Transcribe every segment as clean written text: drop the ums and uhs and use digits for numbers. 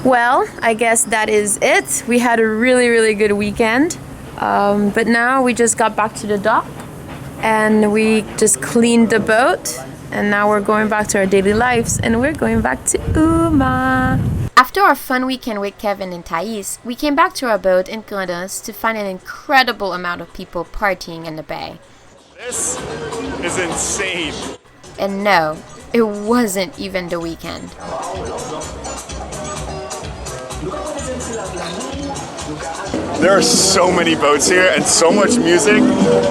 Well, I guess that is it. We had a really good weekend. But now we just got back to the dock and we just cleaned the boat. And now we're going back to our daily lives and we're going back to Uma. After our fun weekend with Kevin and Thais, we came back to our boat in Grenades to find an incredible amount of people partying in the bay. This is insane. And no, it wasn't even the weekend. There are so many boats here and so much music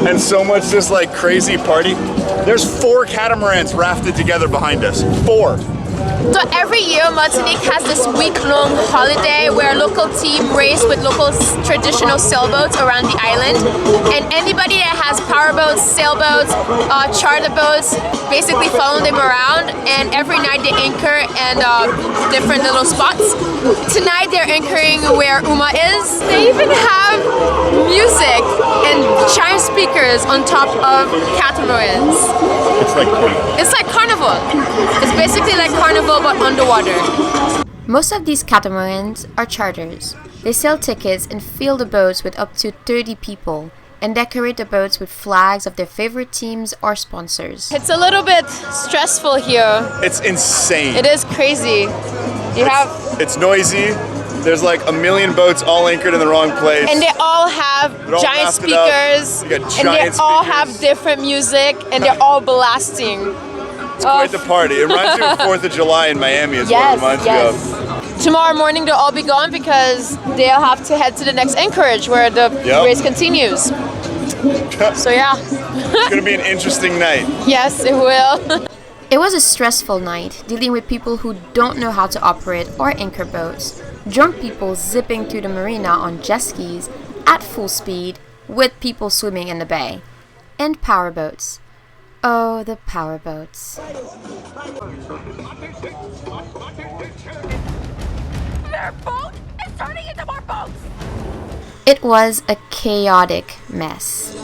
and so much just like crazy party. There's 4 catamarans rafted together behind us. 4. So every year Martinique has this week-long holiday where a local team race with local traditional sailboats around the island, and anybody that has powerboats, sailboats, charter boats basically follow them around, and every night they anchor in different little spots. Tonight they're anchoring where Uma is. They even have music and giant speakers on top of catamarans. It's like carnival. It's basically like carnival but underwater. Most of these catamarans are charters. They sell tickets and fill the boats with up to 30 people and decorate the boats with flags of their favorite teams or sponsors. It's a little bit stressful here. It's insane. It is crazy. It's noisy. There's like a million boats all anchored in the wrong place. And they all have giant speakers. And they all have different music and they're all blasting. It's quite the party. It reminds me of 4th of July in Miami is what it reminds me of. Tomorrow morning they'll all be gone because they'll have to head to the next anchorage where the race continues. So yeah. It's going to be an interesting night. Yes, it will. It was a stressful night, dealing with people who don't know how to operate or anchor boats. Drunk people zipping through the marina on jet skis at full speed with people swimming in the bay. And powerboats. Oh, the powerboats. Their boat is turning into more boats! It was a chaotic mess.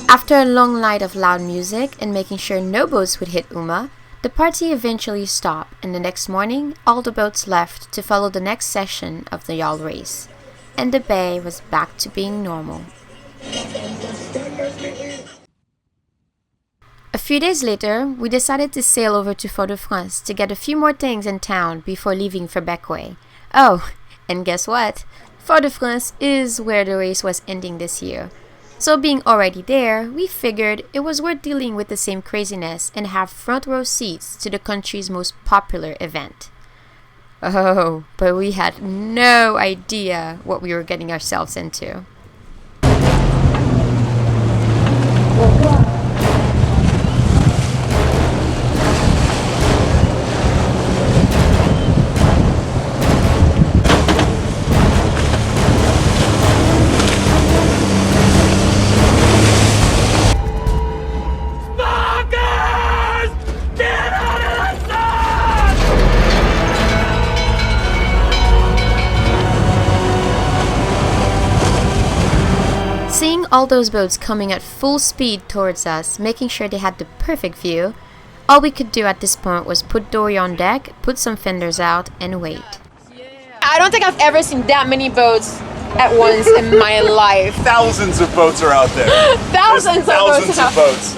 After a long night of loud music and making sure no boats would hit Uma, the party eventually stopped, and the next morning, all the boats left to follow the next session of the yawl race. And the bay was back to being normal. A few days later, we decided to sail over to Fort-de-France to get a few more things in town before leaving for Bequia. Oh, and guess what? Fort-de-France is where the race was ending this year. So being already there, we figured it was worth dealing with the same craziness and have front row seats to the country's most popular event. Oh, but we had no idea what we were getting ourselves into. Seeing all those boats coming at full speed towards us, making sure they had the perfect view, all we could do at this point was put Dory on deck, put some fenders out, and wait. I don't think I've ever seen that many boats at once in my life. Thousands of boats are out there. Thousands of boats.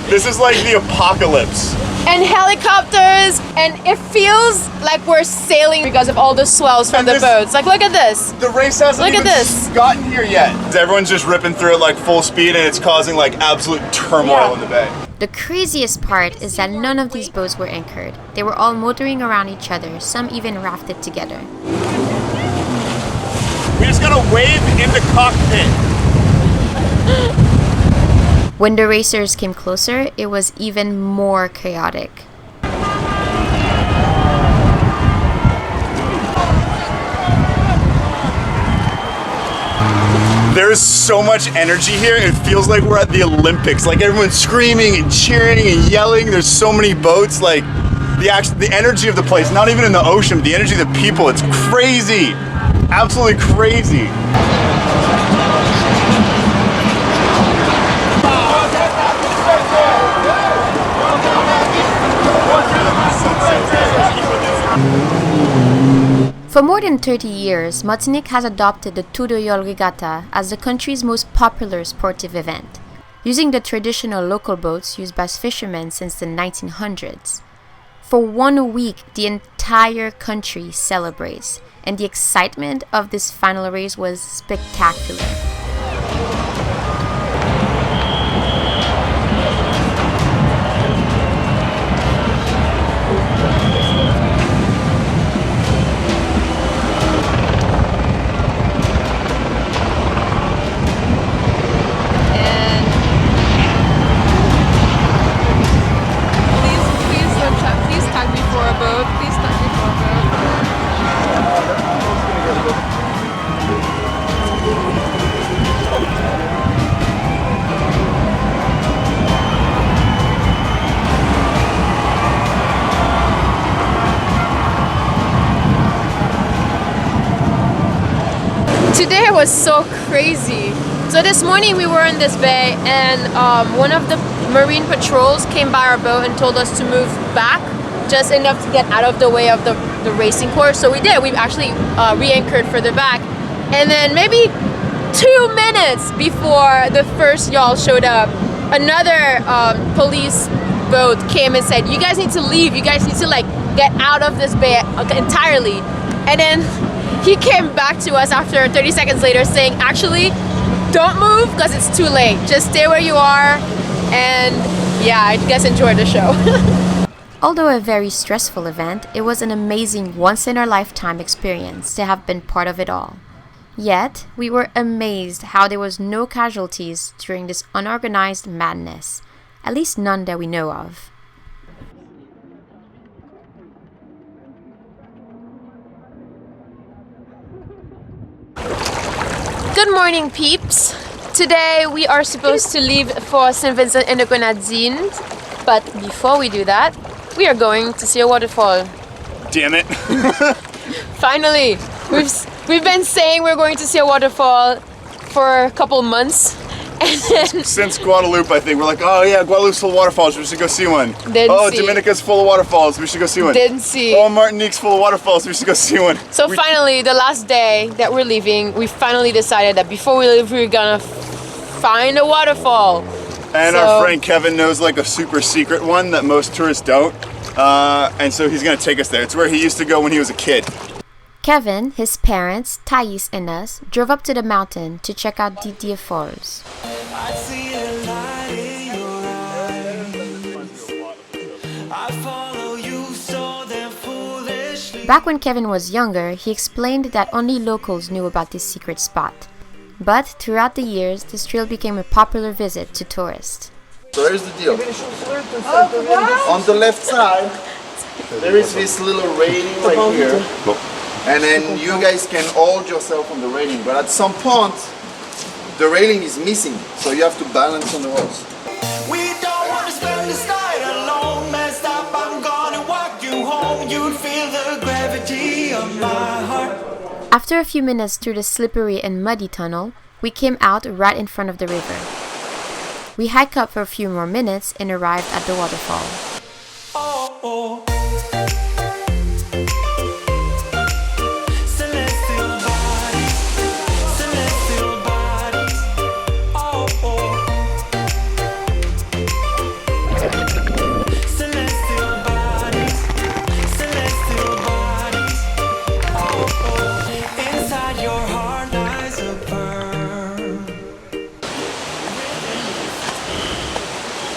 This is like the apocalypse. And helicopters, and it feels like we're sailing because of all the swells from the boats. Like, look at this. The race hasn't even gotten here yet. Everyone's just ripping through it like full speed, and it's causing like absolute turmoil in the bay. The craziest part is that none of these boats were anchored. They were all motoring around each other, some even rafted together. We just gotta wave in the cockpit. When the racers came closer, it was even more chaotic. There's so much energy here. It feels like we're at the Olympics. Like everyone's screaming and cheering and yelling. There's so many boats. Like the energy of the place, not even in the ocean, the energy of the people, it's crazy. Absolutely crazy. For more than 30 years, Martinique has adopted the Tour de Yawl regatta as the country's most popular sportive event, using the traditional local boats used by fishermen since the 1900s. For 1 week, the entire country celebrates, and the excitement of this final race was spectacular. Today was so crazy. So this morning we were in this bay and one of the marine patrols came by our boat and told us to move back just enough to get out of the way of the racing course. So we did. We actually re-anchored further back. And then maybe 2 minutes before the first yawl showed up, another police boat came and said, you guys need to leave. You guys need to like get out of this bay entirely. And then he came back to us after 30 seconds later saying, actually, don't move because it's too late. Just stay where you are. And yeah, I guess enjoy the show. Although a very stressful event, it was an amazing once-in-a-lifetime experience to have been part of it all. Yet, we were amazed how there was no casualties during this unorganized madness, at least none that we know of. Good morning, peeps. Today we are supposed to leave for St. Vincent and the Grenadines, but before we do that, we are going to see a waterfall. Damn it. Finally, we've been saying we're going to see a waterfall for a couple months. And then Since Guadeloupe, I think. We're like, oh yeah, Guadeloupe's full of waterfalls, we should go see one. Didn't see. Dominica's full of waterfalls, we should go see one. Didn't see. Oh, Martinique's full of waterfalls, we should go see one. So finally, the last day that we're leaving, we finally decided that before we leave, we were gonna find a waterfall. And our friend Kevin knows like a super secret one that most tourists don't. And so he's gonna take us there. It's where he used to go when he was a kid. Kevin, his parents, Thais, and us drove up to the mountain to check out Didier Falls. I see a light in your eyes. I follow you so damn foolishly. Back when Kevin was younger, he explained that only locals knew about this secret spot. But throughout the years, this trail became a popular visit to tourists. So here's the deal. On the left side, there is this little railing right here. And then you guys can hold yourself on the railing. But at some point, the railing is missing. So you have to balance on the horse. We don't want to spend this night alone. Messed up, I'm gonna walk you home. You'd feel the gravity of my heart. After a few minutes through the slippery and muddy tunnel, we came out right in front of the river. We hiked up for a few more minutes and arrived at the waterfall. Oh, oh. Celestial bodies, celestial bodies. Oh, oh. Celestial bodies, celestial bodies. Oh, oh. Inside your heart lies a burn.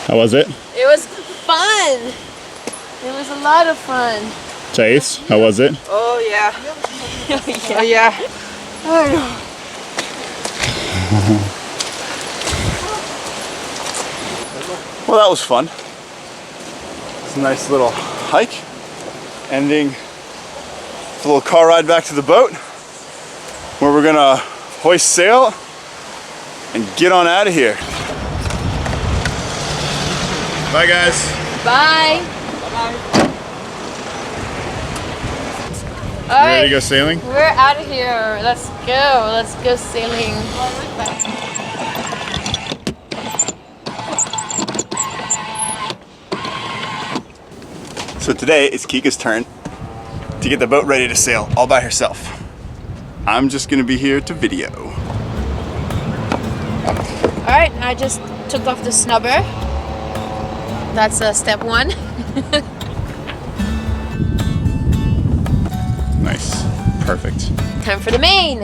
How was it? It was fun. It was a lot of fun. Thais, how was it? Oh yeah. Yeah. Oh yeah. Well, that was fun. It's a nice little hike. Ending with a little car ride back to the boat where we're gonna hoist sail and get on out of here. Bye guys. Bye. All You ready right, to go sailing? we're out of here. Let's go. Let's go sailing. So today it's Kika's turn. to get the boat ready to sail all by herself. I'm just gonna be here to video. All right, I just took off the snubber. That's step one. Nice, perfect. Time for the main.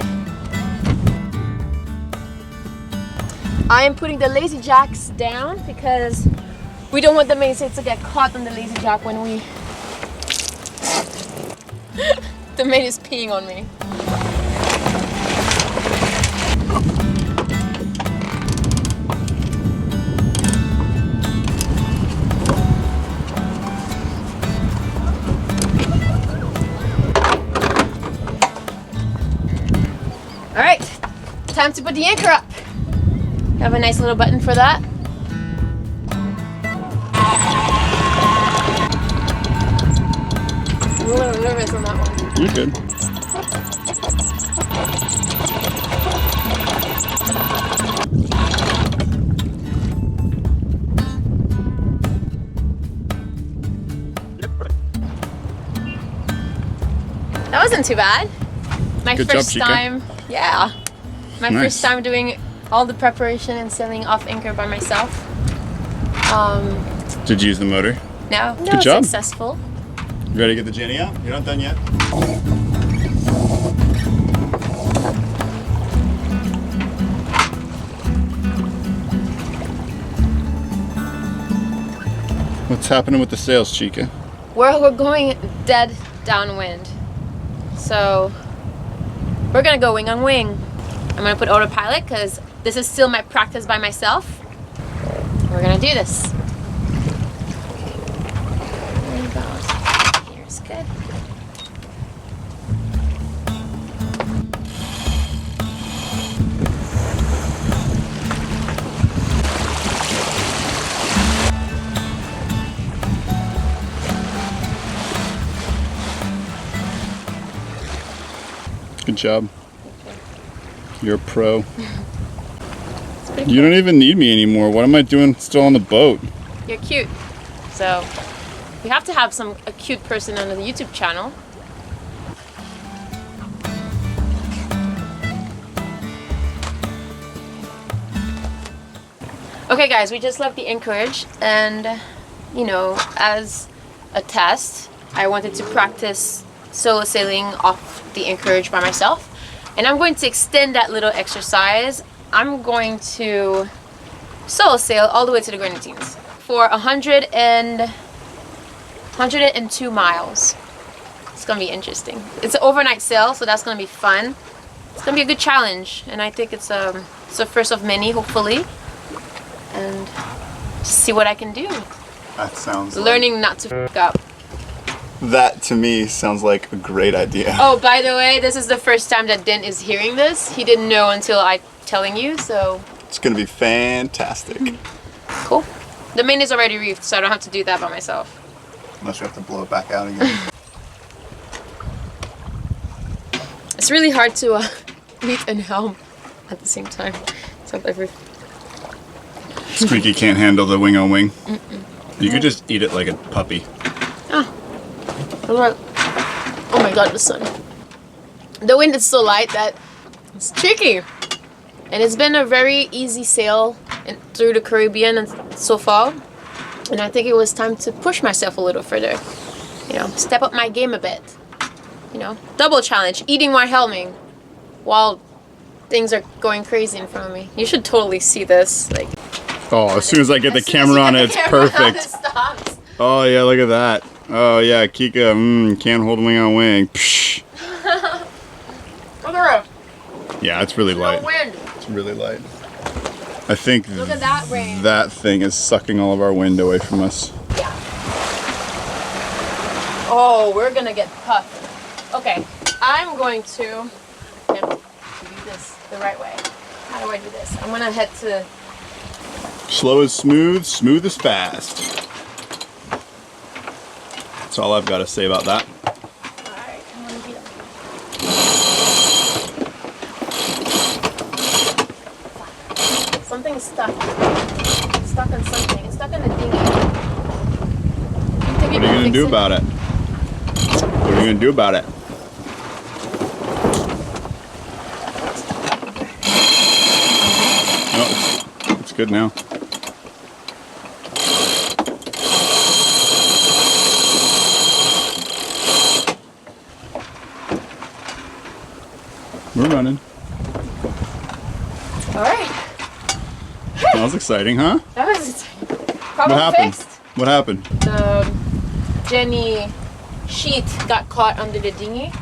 I am putting the lazy jacks down because we don't want the mainsail to get caught on the lazy jack when we... The main is peeing on me. All right, time to put the anchor up. Have a nice little button for that. I'm a little nervous on that one. You're good. That wasn't too bad. My Good first job, Chica. time, yeah. My Nice. first time doing all the preparation and sailing off anchor by myself. Did you use the motor? No, Good job. successful. You ready to get the Jenny out? You're not done yet. What's happening with the sails, Chica? We're going dead downwind. So we're gonna go wing on wing. I'm gonna put autopilot because this is still my practice by myself. We're gonna do this. There you go. Here's good. Good job. You're a pro. It's pretty You don't even need me anymore. What am I doing still on the boat? You're cute. So we have to have a cute person on the YouTube channel. Okay guys, we just left the anchorage and you know, as a test, I wanted to practice solo sailing off the anchorage by myself. And I'm going to extend that little exercise. I'm going to solo sail all the way to the Grenadines for 102 miles. It's gonna be interesting. It's an overnight sail, so that's gonna be fun. It's gonna be a good challenge, and I think it's the first of many, hopefully. And just see what I can do. That sounds Learning not to f up. That to me sounds like a great idea. Oh, by the way, this is the first time that Den is hearing this. He didn't know until I telling you, so. It's gonna be fantastic. Cool. The main is already reefed, so I don't have to do that by myself. Unless you have to blow it back out again. It's really hard to reef and helm at the same time. So Squeaky can't handle the wing on wing. You could just eat it like a puppy. Oh my god, the sun. The wind is so light that it's tricky. And it's been a very easy sail through the Caribbean so far. And I think it was time to push myself a little further. You know, step up my game a bit. You know, double challenge, eating while helming while things are going crazy in front of me. You should totally see this. Like, Oh, as soon as I get the camera on it, it's perfect. Stops. Oh yeah, look at that. Oh yeah, Kika, can't hold wing on wing. Psh. Yeah, it's really light. No wind. It's really light. I think Look at that rain. that thing is sucking all of our wind away from us. Yeah. Oh, we're gonna get puffed. Okay, I'm going to do this the right way. How do I do this? I'm gonna head to. Slow is smooth, smooth is fast. That's all I've got to say about that. Alright, I'm gonna beat up. Something's stuck. It's stuck on something. It's stuck on the dinghy. What are you going to do about it? What are you gonna do about it? Oh, it's good now. We're running. All right. That was exciting, huh? That was exciting. Problem What happened? fixed. What happened? The Jenny sheet got caught under the dinghy,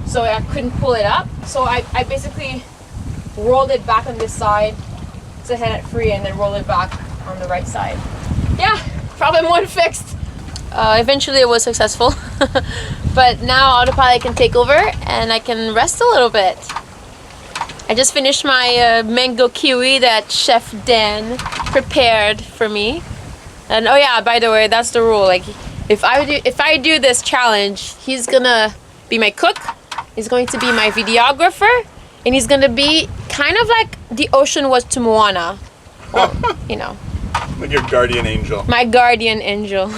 so I couldn't pull it up. So I basically rolled it back on this side to head it free, and then roll it back on the right side. Yeah, problem one fixed. Eventually it was successful, but now autopilot can take over and I can rest a little bit. I just finished my mango kiwi that Chef Dan prepared for me. And oh yeah, by the way, that's the rule. Like, if I do this challenge, he's gonna be my cook. He's going to be my videographer, and he's gonna be kind of like the ocean was to Moana. Well, you know. Like your guardian angel. My guardian angel.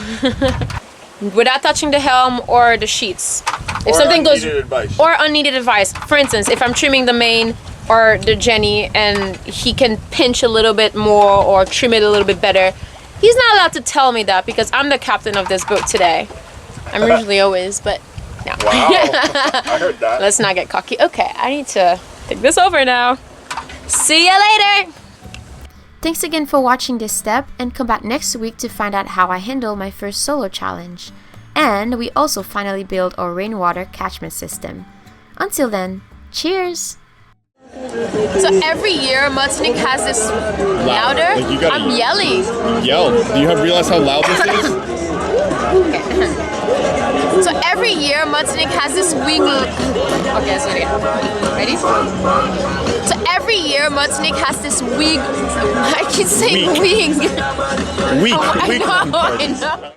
Without touching the helm or the sheets. If something goes advice. or unneeded advice. For instance, if I'm trimming the main or the Jenny and he can pinch a little bit more or trim it a little bit better, he's not allowed to tell me that because I'm the captain of this boat today. I'm usually always, but no. Wow, I heard that. Let's not get cocky. Okay, I need to take this over now. See ya later! Thanks again for watching this step, and come back next week to find out how I handle my first solo challenge. And we also finally build our rainwater catchment system. Until then, cheers! So every year Martinique has this louder. Like you gotta I'm yelling. Yell. Do you realize how loud this is? So every year Martinique has this wing. Okay, so ready? So every year Martinique has this wing. I keep saying wing. Weak. I know.